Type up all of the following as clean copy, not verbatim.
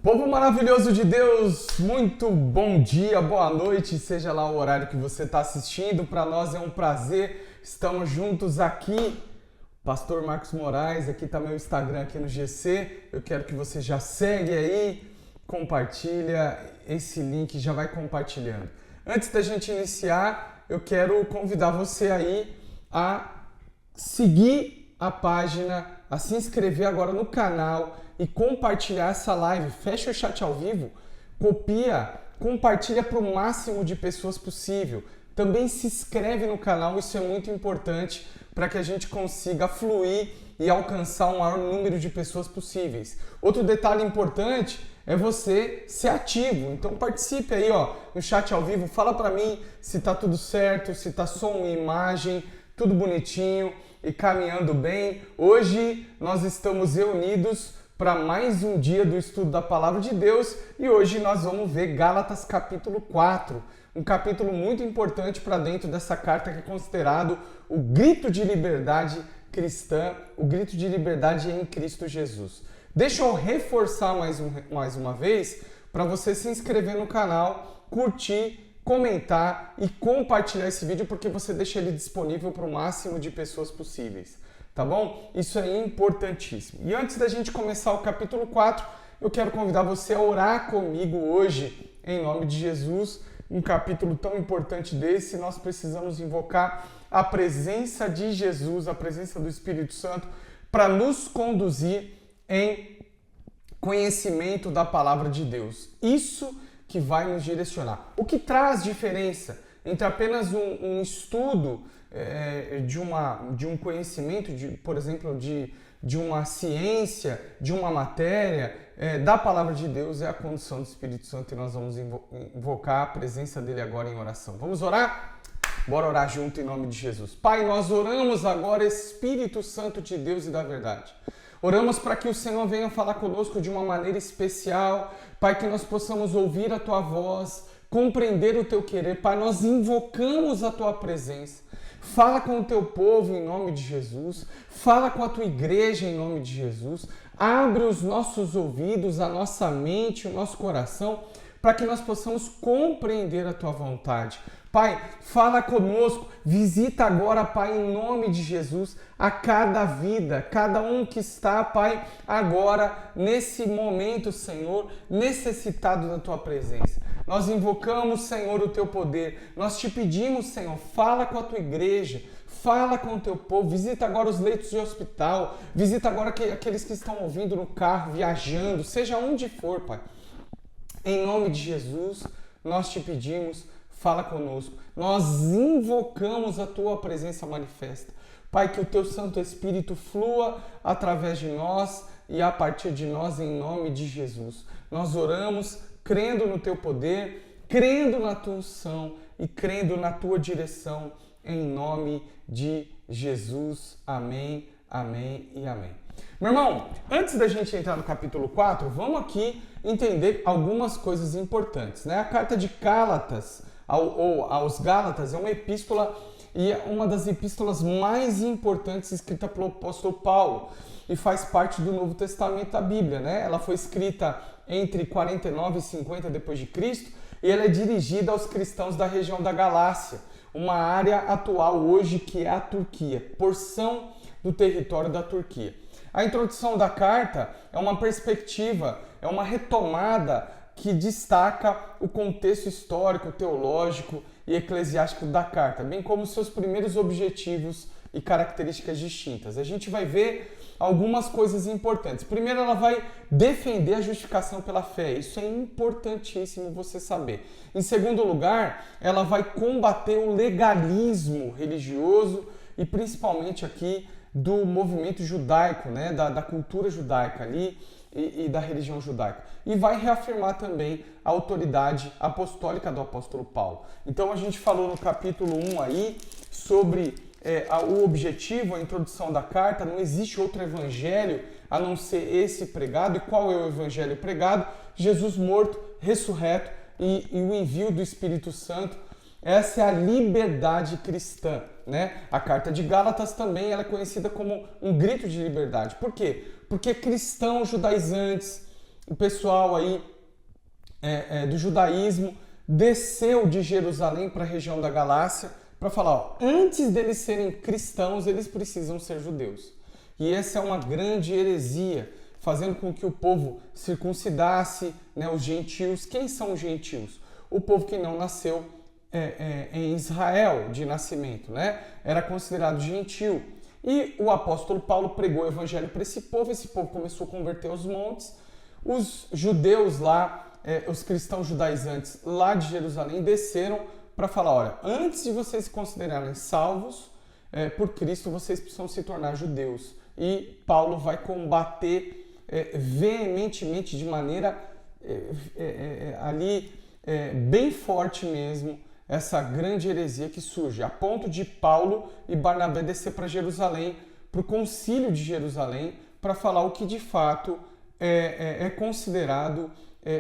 Povo maravilhoso de Deus, muito bom dia, boa noite, seja lá o horário que você está assistindo. Para nós é um prazer, estamos juntos aqui. Pastor Marcos Moraes, aqui está meu Instagram aqui no GC. Eu quero que você já segue aí, compartilha esse link, já vai compartilhando. Antes da gente iniciar, eu quero convidar você aí a seguir a página, a se inscrever agora no canal e compartilhar essa live. Fecha o chat ao vivo, copia, compartilha para o máximo de pessoas possível. Também se inscreve no canal, isso é muito importante para que a gente consiga fluir e alcançar o maior número de pessoas possíveis. Outro detalhe importante é você ser ativo. Então participe aí, no chat ao vivo, fala para mim se tá tudo certo, se tá som e imagem, tudo bonitinho e caminhando bem. Hoje nós estamos reunidos para mais um dia do estudo da Palavra de Deus e hoje nós vamos ver Gálatas capítulo 4, um capítulo muito importante para dentro dessa carta que é considerado o grito de liberdade cristã, o grito de liberdade em Cristo Jesus. Deixa eu reforçar mais uma vez para você se inscrever no canal, curtir, comentar e compartilhar esse vídeo porque você deixa ele disponível para o máximo de pessoas possíveis. Tá bom? Isso é importantíssimo. E antes da gente começar o capítulo 4, eu quero convidar você a orar comigo hoje, em nome de Jesus. Um capítulo tão importante desse, nós precisamos invocar a presença de Jesus, a presença do Espírito Santo, para nos conduzir em conhecimento da palavra de Deus. Isso que vai nos direcionar. O que traz diferença entre apenas um estudo de um conhecimento, por exemplo, de uma ciência, de uma matéria, da palavra de Deus é a condução do Espírito Santo e nós vamos invocar a presença dele agora em oração. Vamos orar? Bora orar junto em nome de Jesus. Pai, nós oramos agora, Espírito Santo de Deus e da verdade. Oramos para que o Senhor venha falar conosco de uma maneira especial. Pai, que nós possamos ouvir a Tua voz, compreender o Teu querer. Pai, nós invocamos a Tua presença. Fala com o Teu povo em nome de Jesus. Fala com a Tua igreja em nome de Jesus. Abre os nossos ouvidos, a nossa mente, o nosso coração, para que nós possamos compreender a Tua vontade. Pai, fala conosco, visita agora, Pai, em nome de Jesus, a cada vida, cada um que está, Pai, agora, nesse momento, Senhor, necessitado da Tua presença. Nós invocamos, Senhor, o Teu poder. Nós te pedimos, Senhor, fala com a Tua igreja, fala com o Teu povo, visita agora os leitos de hospital, visita agora aqueles que estão ouvindo no carro, viajando, seja onde for, Pai. Em nome de Jesus, nós te pedimos, fala conosco. Nós invocamos a Tua presença manifesta. Pai, que o Teu Santo Espírito flua através de nós e a partir de nós, em nome de Jesus. Nós oramos crendo no Teu poder, crendo na Tua unção e crendo na Tua direção, em nome de Jesus. Amém, amém e amém. Meu irmão, antes da gente entrar no capítulo 4, vamos aqui entender algumas coisas importantes, né? A carta de Gálatas, aos Gálatas, é uma epístola e é uma das epístolas mais importantes escrita pelo apóstolo Paulo e faz parte do Novo Testamento da Bíblia, né? Ela foi escrita entre 49 e 50 depois de Cristo e ela é dirigida aos cristãos da região da Galácia, uma área atual hoje que é a Turquia, porção do território da Turquia. A introdução da carta é uma perspectiva, é uma retomada que destaca o contexto histórico, teológico e eclesiástico da carta, bem como seus primeiros objetivos e características distintas. A gente vai ver algumas coisas importantes. Primeiro, ela vai defender a justificação pela fé. Isso é importantíssimo você saber. Em segundo lugar, ela vai combater o legalismo religioso e principalmente aqui do movimento judaico, né? da cultura judaica ali e da religião judaica. E vai reafirmar também a autoridade apostólica do apóstolo Paulo. Então a gente falou no capítulo 1 aí sobre o objetivo, a introdução da carta. Não existe outro evangelho a não ser esse pregado. E qual é o evangelho pregado? Jesus morto, ressurreto e o envio do Espírito Santo. Essa é a liberdade cristã, né? A carta de Gálatas também ela é conhecida como um grito de liberdade. Por quê? Porque cristãos judaizantes, o pessoal aí do judaísmo desceu de Jerusalém para a região da Galácia para falar, ó, antes deles serem cristãos, eles precisam ser judeus. E essa é uma grande heresia, fazendo com que o povo circuncidasse, né, os gentios. Quem são os gentios? O povo que não nasceu em Israel de nascimento, né? Era considerado gentio. E o apóstolo Paulo pregou o evangelho para esse povo começou a converter aos montes. Os judeus lá, os cristãos judaizantes lá de Jerusalém desceram para falar, olha, antes de vocês se considerarem salvos por Cristo, vocês precisam se tornar judeus. E Paulo vai combater veementemente, de maneira bem forte mesmo, essa grande heresia que surge, a ponto de Paulo e Barnabé descer para Jerusalém, para o concílio de Jerusalém, para falar o que de fato é considerado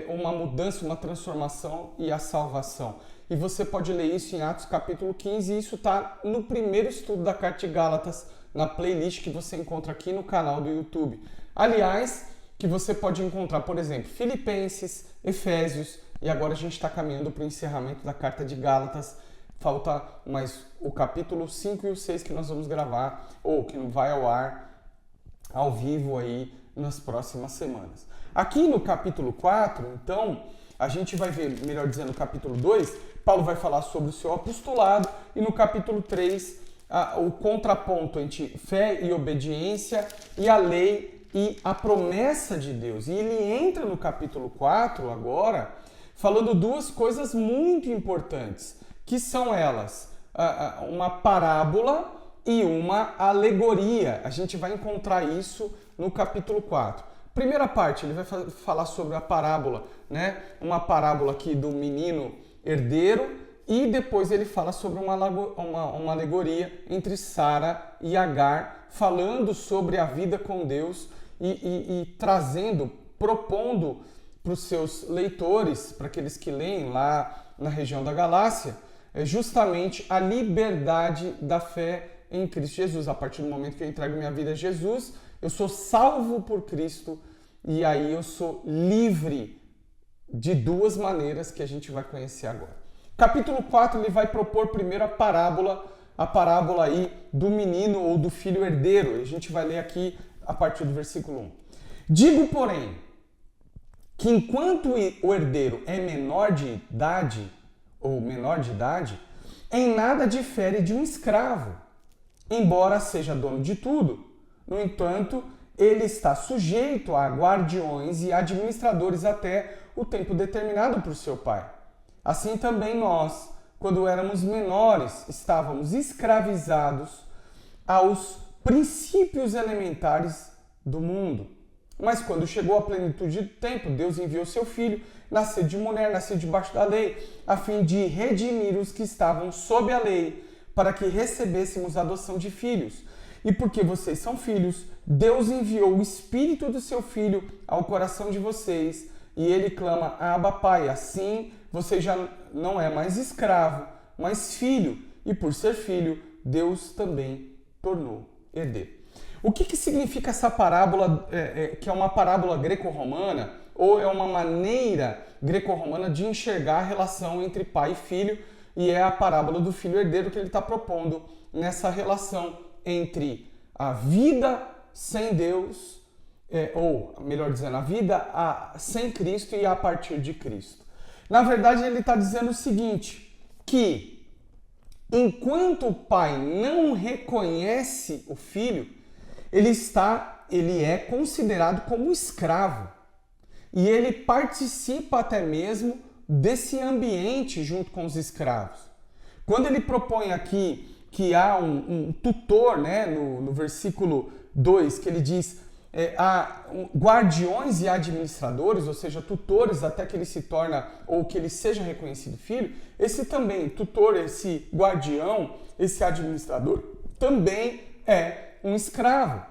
uma mudança, uma transformação e a salvação. E você pode ler isso em Atos capítulo 15, e isso está no primeiro estudo da Carta de Gálatas, na playlist que você encontra aqui no canal do YouTube. Aliás, que você pode encontrar, por exemplo, Filipenses, Efésios, e agora a gente está caminhando para o encerramento da Carta de Gálatas. Falta mais o capítulo 5 e o 6 que nós vamos gravar, ou que vai ao ar, ao vivo aí, nas próximas semanas. Aqui no capítulo 4, então, a gente vai ver, melhor dizendo, no capítulo 2, Paulo vai falar sobre o seu apostolado, e no capítulo 3, o contraponto entre fé e obediência, e a lei e a promessa de Deus. E ele entra no capítulo 4 agora, falando duas coisas muito importantes, que são elas, uma parábola e uma alegoria. A gente vai encontrar isso no capítulo 4. Primeira parte, ele vai falar sobre a parábola, né? Uma parábola aqui do menino herdeiro, e depois ele fala sobre uma alegoria entre Sara e Agar, falando sobre a vida com Deus e trazendo, propondo para os seus leitores, para aqueles que leem lá na região da Galácia, justamente a liberdade da fé em Cristo Jesus. A partir do momento que eu entrego minha vida a Jesus, eu sou salvo por Cristo e aí eu sou livre de duas maneiras que a gente vai conhecer agora. Capítulo 4, ele vai propor primeiro a parábola aí do menino ou do filho herdeiro. A gente vai ler aqui a partir do versículo 1. Digo, porém, que enquanto o herdeiro é menor de idade, em nada difere de um escravo, embora seja dono de tudo. No entanto, ele está sujeito a guardiões e administradores até o tempo determinado por seu pai. Assim também nós, quando éramos menores, estávamos escravizados aos princípios elementares do mundo. Mas quando chegou a plenitude do tempo, Deus enviou seu filho, nascido de mulher, nascido debaixo da lei, a fim de redimir os que estavam sob a lei, para que recebêssemos a adoção de filhos. E porque vocês são filhos, Deus enviou o Espírito do seu Filho ao coração de vocês, e ele clama, Abba, Pai. Assim, você já não é mais escravo, mas filho, e por ser filho, Deus também tornou herdeiro. O que significa essa parábola, que é uma parábola greco-romana, ou é uma maneira greco-romana de enxergar a relação entre pai e filho, e é a parábola do filho herdeiro que ele está propondo nessa relação entre a vida sem Deus, ou melhor dizendo, a vida sem Cristo e a partir de Cristo. Na verdade, ele está dizendo o seguinte, que enquanto o pai não reconhece o filho, ele é considerado como escravo. E ele participa até mesmo desse ambiente junto com os escravos. Quando ele propõe aqui que há um tutor, né, no versículo 2, que ele diz há guardiões e administradores, ou seja, tutores até que ele se torna, ou que ele seja reconhecido filho, esse também, tutor, esse guardião, esse administrador, também é um escravo.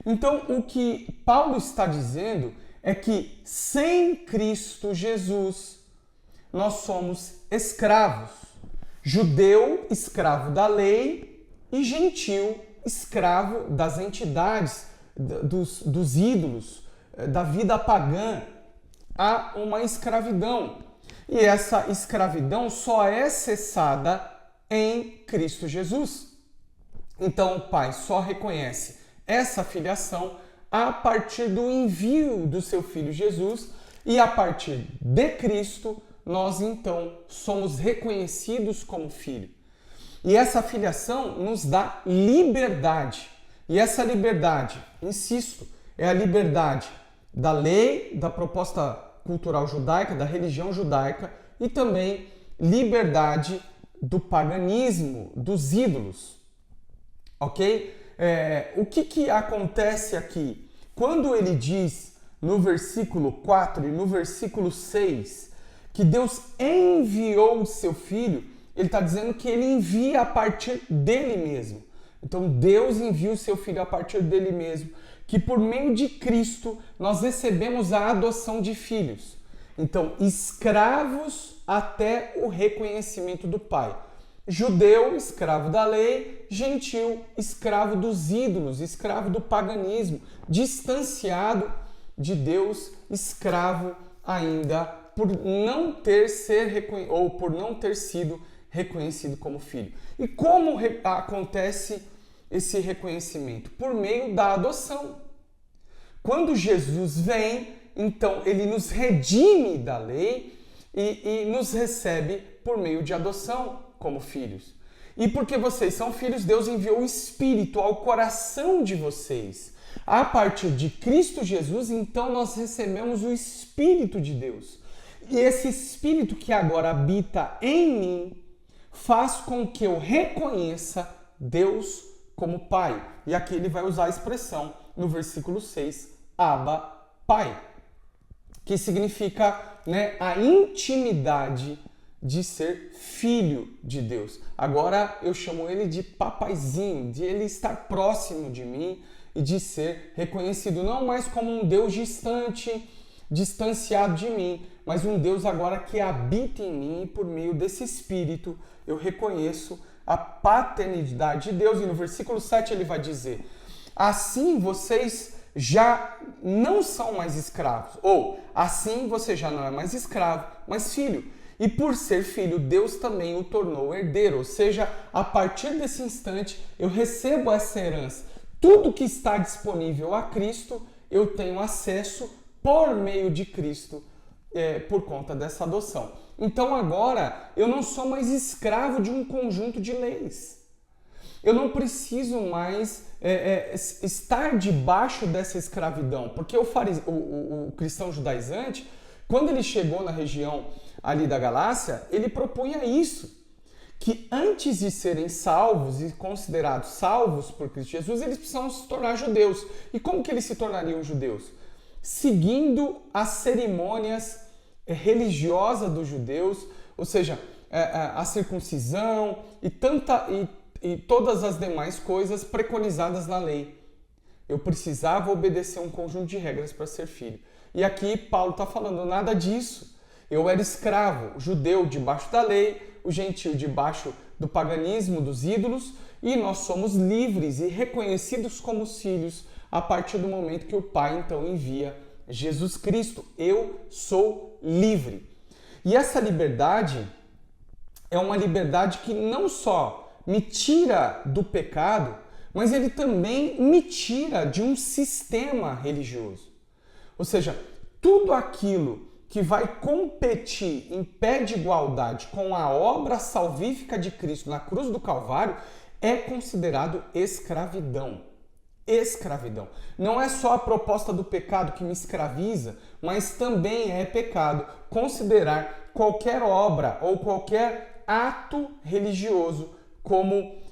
Então, o que Paulo está dizendo é que sem Cristo Jesus, nós somos escravos. Judeu, escravo da lei, e gentil, escravo das entidades, dos ídolos, da vida pagã. há uma escravidão. E essa escravidão só é cessada em Cristo Jesus. Então o Pai só reconhece essa filiação a partir do envio do seu Filho Jesus, e a partir de Cristo nós então somos reconhecidos como filho. E essa filiação nos dá liberdade. E essa liberdade, insisto, é a liberdade da lei, da proposta cultural judaica, da religião judaica, e também liberdade do paganismo, dos ídolos. Ok? O que acontece aqui? Quando ele diz no versículo 4 e no versículo 6 que Deus enviou o seu Filho, ele está dizendo que ele envia a partir dele mesmo. Então Deus envia o seu Filho a partir dele mesmo, que por meio de Cristo nós recebemos a adoção de filhos. Então, escravos até o reconhecimento do Pai. Judeu, escravo da lei; gentil, escravo dos ídolos, escravo do paganismo, distanciado de Deus, escravo ainda por não ter sido reconhecido como filho. E como acontece esse reconhecimento? Por meio da adoção. Quando Jesus vem, então ele nos redime da lei e nos recebe por meio de adoção como filhos. E porque vocês são filhos, Deus enviou o Espírito ao coração de vocês. A partir de Cristo Jesus, então nós recebemos o Espírito de Deus. E esse Espírito que agora habita em mim faz com que eu reconheça Deus como Pai. E aqui ele vai usar a expressão no versículo 6, Abba, Pai, que significa, a intimidade de ser filho de Deus. Agora eu chamo ele de papaizinho, de ele estar próximo de mim e de ser reconhecido não mais como um Deus distante, distanciado de mim, mas um Deus agora que habita em mim, e por meio desse Espírito eu reconheço a paternidade de Deus. E no versículo 7 ele vai dizer: assim vocês já não são mais escravos, ou assim você já não é mais escravo, mas filho. E por ser filho, Deus também o tornou herdeiro, ou seja, a partir desse instante eu recebo essa herança. Tudo que está disponível a Cristo, eu tenho acesso por meio de Cristo, por conta dessa adoção. Então agora eu não sou mais escravo de um conjunto de leis. Eu não preciso mais estar debaixo dessa escravidão, porque o cristão judaizante, quando ele chegou na região ali da Galácia, ele propunha isso, que antes de serem salvos e considerados salvos por Cristo Jesus, eles precisam se tornar judeus. E como que eles se tornariam judeus? Seguindo as cerimônias religiosas dos judeus, ou seja, a circuncisão e todas as demais coisas preconizadas na lei. Eu precisava obedecer um conjunto de regras para ser filho. E aqui Paulo está falando nada disso. Eu era escravo, judeu debaixo da lei, o gentio debaixo do paganismo, dos ídolos, e nós somos livres e reconhecidos como filhos a partir do momento que o Pai então envia Jesus Cristo. Eu sou livre. E essa liberdade é uma liberdade que não só me tira do pecado, mas ele também me tira de um sistema religioso. Ou seja, tudo aquilo que vai competir em pé de igualdade com a obra salvífica de Cristo na cruz do Calvário é considerado escravidão. Escravidão. Não é só a proposta do pecado que me escraviza, mas também é pecado considerar qualquer obra ou qualquer ato religioso como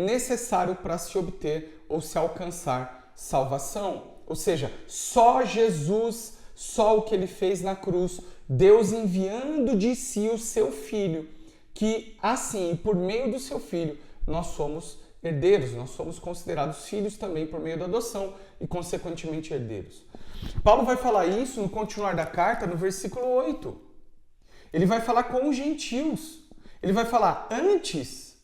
necessário para se obter ou se alcançar salvação. Ou seja, só Jesus, só o que ele fez na cruz, Deus enviando de si o seu Filho, que assim, por meio do seu Filho, nós somos herdeiros, nós somos considerados filhos também por meio da adoção e, consequentemente, herdeiros. Paulo vai falar isso no continuar da carta, no versículo 8. Ele vai falar com os gentios. Ele vai falar: antes,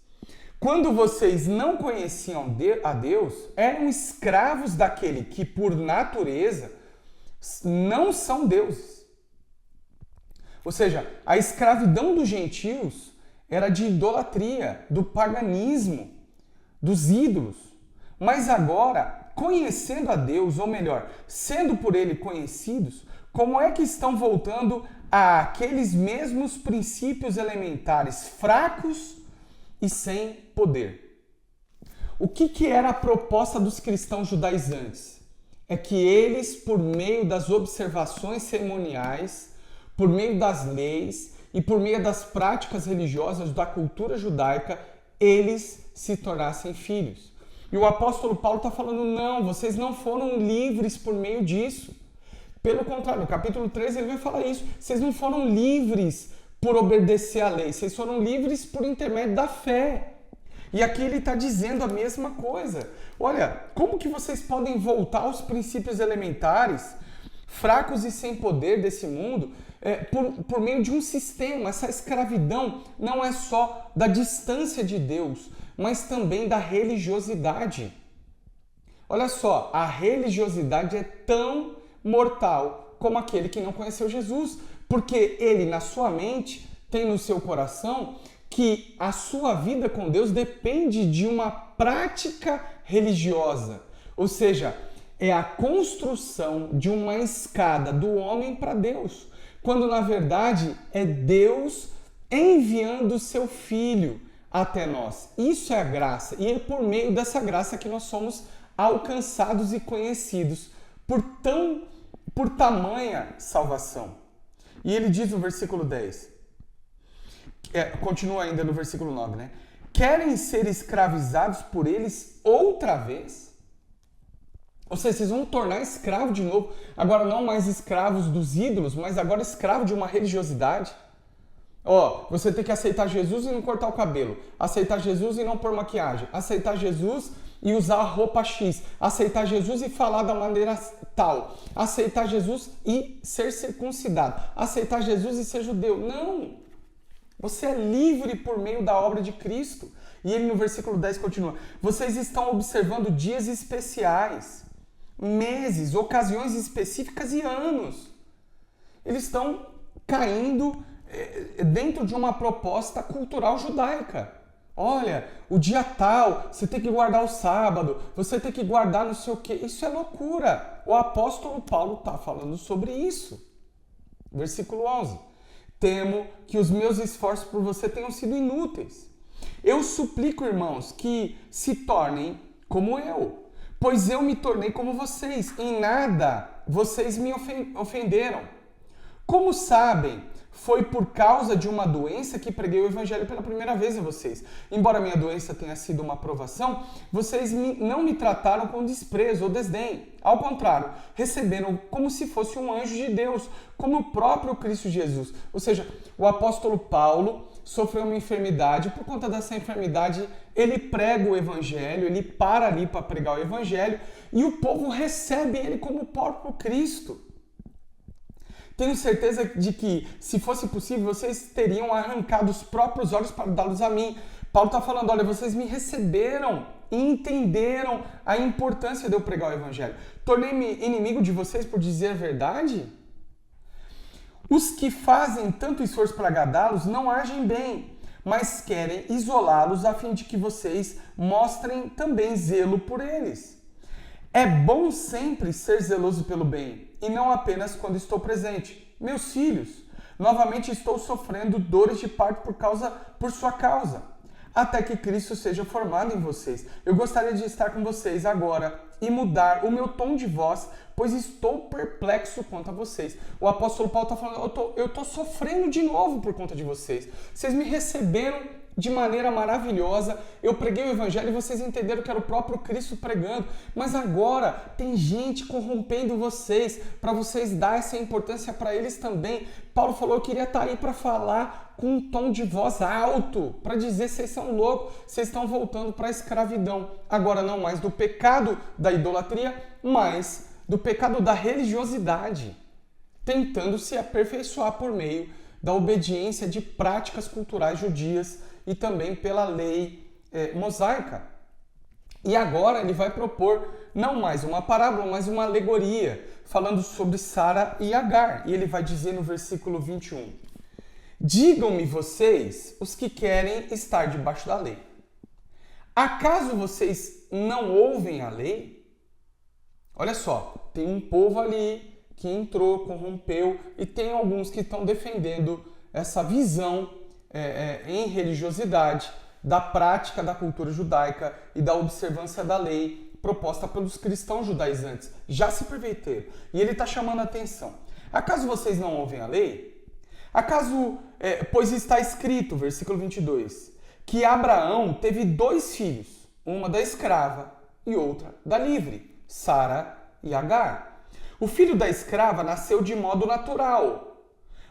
quando vocês não conheciam a Deus, eram escravos daquele que, por natureza, não são deuses. Ou seja, a escravidão dos gentios era de idolatria, do paganismo, dos ídolos. Mas agora, conhecendo a Deus, ou melhor, sendo por Ele conhecidos, como é que estão voltando àqueles mesmos princípios elementares, fracos e sem poder? O que era a proposta dos cristãos judaizantes? É que eles, por meio das observações cerimoniais, por meio das leis e por meio das práticas religiosas da cultura judaica, eles se tornassem filhos. E o apóstolo Paulo está falando, não, vocês não foram livres por meio disso. Pelo contrário, no capítulo 13 ele vai falar isso. Vocês não foram livres por obedecer à lei, vocês foram livres por intermédio da fé. E aqui ele está dizendo a mesma coisa. Olha, como que vocês podem voltar aos princípios elementares, fracos e sem poder desse mundo, por meio de um sistema? Essa escravidão não é só da distância de Deus, mas também da religiosidade. Olha só, a religiosidade é tão mortal como aquele que não conheceu Jesus, porque ele, na sua mente, tem no seu coração que a sua vida com Deus depende de uma prática religiosa. Ou seja, é a construção de uma escada do homem para Deus, quando na verdade é Deus enviando o seu Filho até nós. Isso é a graça, e é por meio dessa graça que nós somos alcançados e conhecidos por tamanha salvação. E ele diz no versículo 10, continua ainda no versículo 9, né? Querem ser escravizados por eles outra vez? Ou seja, vocês vão tornar escravo de novo, agora não mais escravos dos ídolos, mas agora escravo de uma religiosidade. Você tem que aceitar Jesus e não cortar o cabelo, aceitar Jesus e não pôr maquiagem, aceitar Jesus e usar a roupa X, aceitar Jesus e falar da maneira tal, aceitar Jesus e ser circuncidado, aceitar Jesus e ser judeu. Não! Você é livre por meio da obra de Cristo. E ele no versículo 10 continua, vocês estão observando dias especiais, meses, ocasiões específicas e anos. Eles estão caindo dentro de uma proposta cultural judaica. Olha, o dia tal, você tem que guardar o sábado, você tem que guardar não sei o quê. Isso é loucura. O apóstolo Paulo está falando sobre isso. Versículo 11. Temo que os meus esforços por você tenham sido inúteis. Eu suplico, irmãos, que se tornem como eu, pois eu me tornei como vocês. Em nada vocês me ofenderam. Como sabem, foi por causa de uma doença que preguei o evangelho pela primeira vez a vocês. Embora minha doença tenha sido uma provação, vocês não me trataram com desprezo ou desdém. Ao contrário, receberam como se fosse um anjo de Deus, como o próprio Cristo Jesus. Ou seja, o apóstolo Paulo sofreu uma enfermidade. Por conta dessa enfermidade, ele prega o evangelho, ele para ali para pregar o evangelho e o povo recebe ele como o próprio Cristo. Tenho certeza de que, se fosse possível, vocês teriam arrancado os próprios olhos para dá-los a mim. Paulo está falando, olha, vocês me receberam e entenderam a importância de eu pregar o evangelho. Tornei-me inimigo de vocês por dizer a verdade? Os que fazem tanto esforço para agradá-los não agem bem, mas querem isolá-los a fim de que vocês mostrem também zelo por eles. É bom sempre ser zeloso pelo bem, e não apenas quando estou presente. Meus filhos, novamente estou sofrendo dores de parto por sua causa, até que Cristo seja formado em vocês. Eu gostaria de estar com vocês agora e mudar o meu tom de voz, pois estou perplexo quanto a vocês. O apóstolo Paulo está falando, eu estou sofrendo de novo por conta de vocês. Vocês me receberam de maneira maravilhosa, eu preguei o evangelho e vocês entenderam que era o próprio Cristo pregando, mas agora tem gente corrompendo vocês, para vocês dar essa importância para eles também. Paulo falou, eu queria estar aí para falar com um tom de voz alto, para dizer, vocês são loucos, vocês estão voltando para a escravidão, agora não mais do pecado da idolatria, mas do pecado da religiosidade, tentando se aperfeiçoar por meio da obediência de práticas culturais judias e também pela lei mosaica. E agora ele vai propor não mais uma parábola, mas uma alegoria, falando sobre Sara e Agar. E ele vai dizer no versículo 21. Digam-me vocês, os que querem estar debaixo da lei. Acaso vocês não ouvem a lei? Olha só, tem um povo ali que entrou, corrompeu, e tem alguns que estão defendendo essa visão em religiosidade da prática da cultura judaica e da observância da lei proposta pelos cristãos judaizantes. Já se perverteram. E ele está chamando a atenção. Acaso vocês não ouvem a lei? Acaso, pois está escrito, versículo 22, que Abraão teve 2 filhos, uma da escrava e outra da livre, Sara e Agar. O filho da escrava nasceu de modo natural,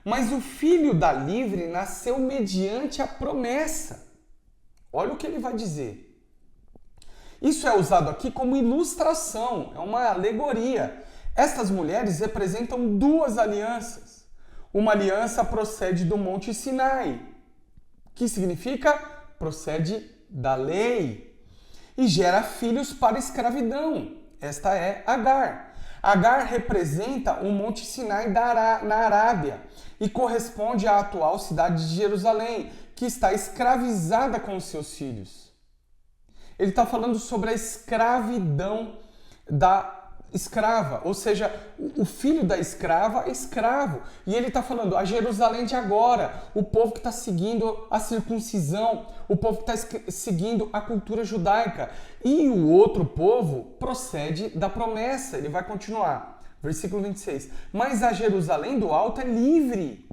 mas o filho da livre nasceu mediante a promessa. Olha o que ele vai dizer. Isso é usado aqui como ilustração, é uma alegoria. Estas mulheres representam 2 alianças. Uma aliança procede do Monte Sinai, que significa procede da lei, e gera filhos para escravidão. Esta é Agar. Agar representa o Monte Sinai na Arábia e corresponde à atual cidade de Jerusalém, que está escravizada com os seus filhos. Ele está falando sobre a escravidão da escrava, ou seja, o filho da escrava é escravo. E ele está falando a Jerusalém de agora, o povo que está seguindo a circuncisão, o povo que está seguindo a cultura judaica. E o outro povo procede da promessa, ele vai continuar. Versículo 26. Mas a Jerusalém do alto é livre.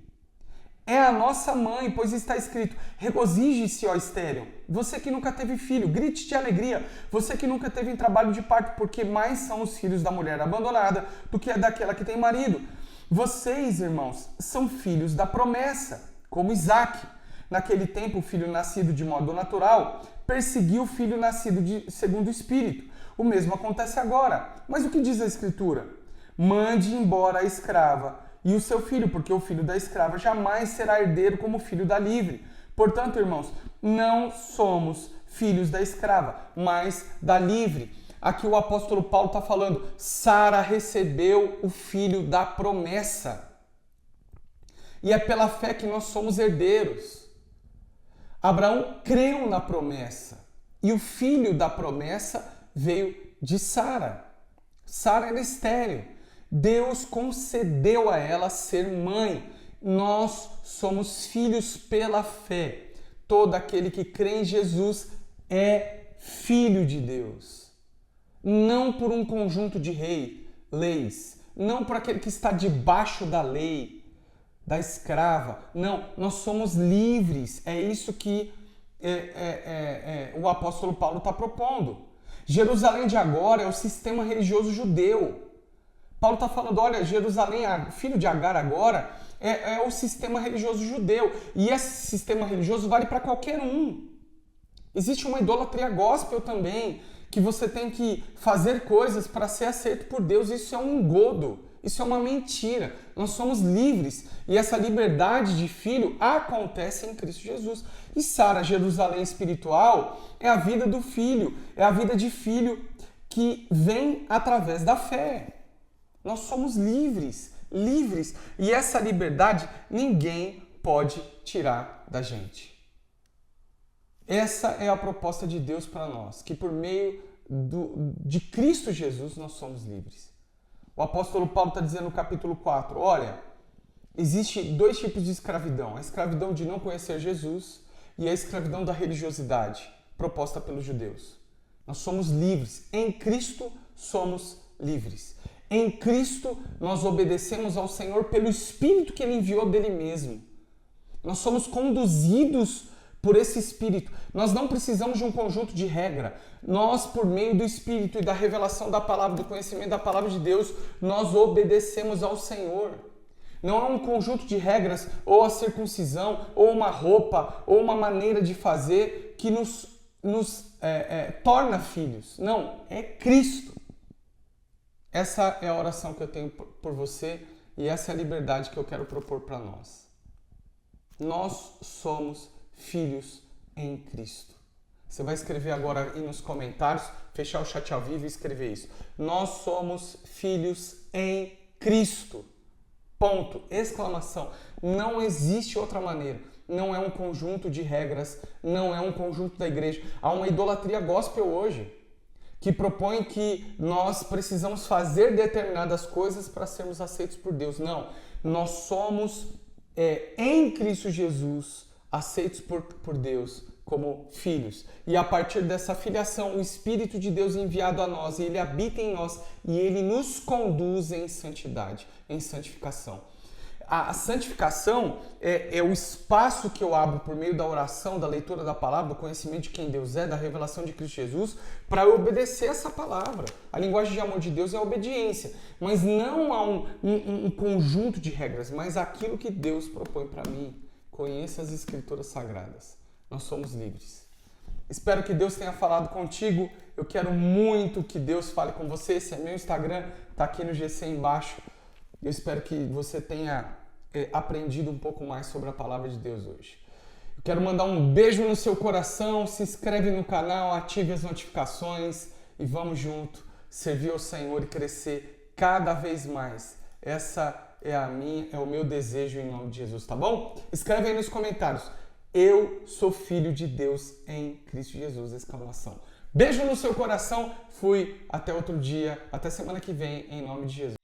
É a nossa mãe, pois está escrito, regozije-se, ó estéril. Você que nunca teve filho, grite de alegria. Você que nunca teve em trabalho de parto, porque mais são os filhos da mulher abandonada do que daquela que tem marido. Vocês, irmãos, são filhos da promessa, como Isaac. Naquele tempo, o filho nascido de modo natural perseguiu o filho nascido segundo o Espírito. O mesmo acontece agora. Mas o que diz a Escritura? Mande embora a escrava e o seu filho, porque o filho da escrava jamais será herdeiro como o filho da livre. Portanto, irmãos, não somos filhos da escrava, mas da livre. Aqui o apóstolo Paulo está falando, Sara recebeu o filho da promessa. E é pela fé que nós somos herdeiros. Abraão creu na promessa. E o filho da promessa veio de Sara. Sara era estéril. Deus concedeu a ela ser mãe. Nós somos filhos pela fé. Todo aquele que crê em Jesus é filho de Deus. Não por um conjunto de leis, não por aquele que está debaixo da lei, da escrava. Não, nós somos livres. É isso que o apóstolo Paulo está propondo. Jerusalém de agora é o sistema religioso judeu. Paulo está falando, olha, Jerusalém, filho de Agar agora, é o sistema religioso judeu. E esse sistema religioso vale para qualquer um. Existe uma idolatria gospel também, que você tem que fazer coisas para ser aceito por Deus. Isso é um engodo, isso é uma mentira. Nós somos livres e essa liberdade de filho acontece em Cristo Jesus. E Sara, Jerusalém espiritual, é a vida do filho, é a vida de filho que vem através da fé. Nós somos livres. E essa liberdade ninguém pode tirar da gente. Essa é a proposta de Deus para nós, que por meio de Cristo Jesus nós somos livres. O apóstolo Paulo está dizendo no capítulo 4, olha, existe 2 tipos de escravidão. A escravidão de não conhecer Jesus e a escravidão da religiosidade, proposta pelos judeus. Nós somos livres. Em Cristo somos livres. Em Cristo, nós obedecemos ao Senhor pelo Espírito que Ele enviou dele mesmo. Nós somos conduzidos por esse Espírito. Nós não precisamos de um conjunto de regra. Nós, por meio do Espírito e da revelação da palavra, do conhecimento da palavra de Deus, nós obedecemos ao Senhor. Não é um conjunto de regras, ou a circuncisão, ou uma roupa, ou uma maneira de fazer que nos torna filhos. Não, é Cristo. Essa é a oração que eu tenho por você e essa é a liberdade que eu quero propor para nós. Nós somos filhos em Cristo. Você vai escrever agora aí nos comentários, fechar o chat ao vivo e escrever isso. Nós somos filhos em Cristo. Ponto. Exclamação. Não existe outra maneira. Não é um conjunto de regras, não é um conjunto da igreja. Há uma idolatria gospel hoje que propõe que nós precisamos fazer determinadas coisas para sermos aceitos por Deus. Não. Nós somos em Cristo Jesus aceitos por Deus como filhos. E a partir dessa filiação, o Espírito de Deus é enviado a nós, e ele habita em nós, e ele nos conduz em santidade, em santificação. A santificação é o espaço que eu abro por meio da oração, da leitura da palavra, do conhecimento de quem Deus é, da revelação de Cristo Jesus, para eu obedecer essa palavra. A linguagem de amor de Deus é a obediência, mas não há um conjunto de regras, mas aquilo que Deus propõe para mim. Conheça as Escrituras Sagradas. Nós somos livres. Espero que Deus tenha falado contigo. Eu quero muito que Deus fale com você. Esse é meu Instagram, está aqui no GC embaixo. Eu espero que você tenha aprendido um pouco mais sobre a palavra de Deus hoje. Eu quero mandar um beijo no seu coração. Se inscreve no canal, ative as notificações e vamos junto servir ao Senhor e crescer cada vez mais. Essa é o meu desejo em nome de Jesus, tá bom? Escreve aí nos comentários. Eu sou filho de Deus em Cristo Jesus, exclamação. Beijo no seu coração, fui, até outro dia, até semana que vem, em nome de Jesus.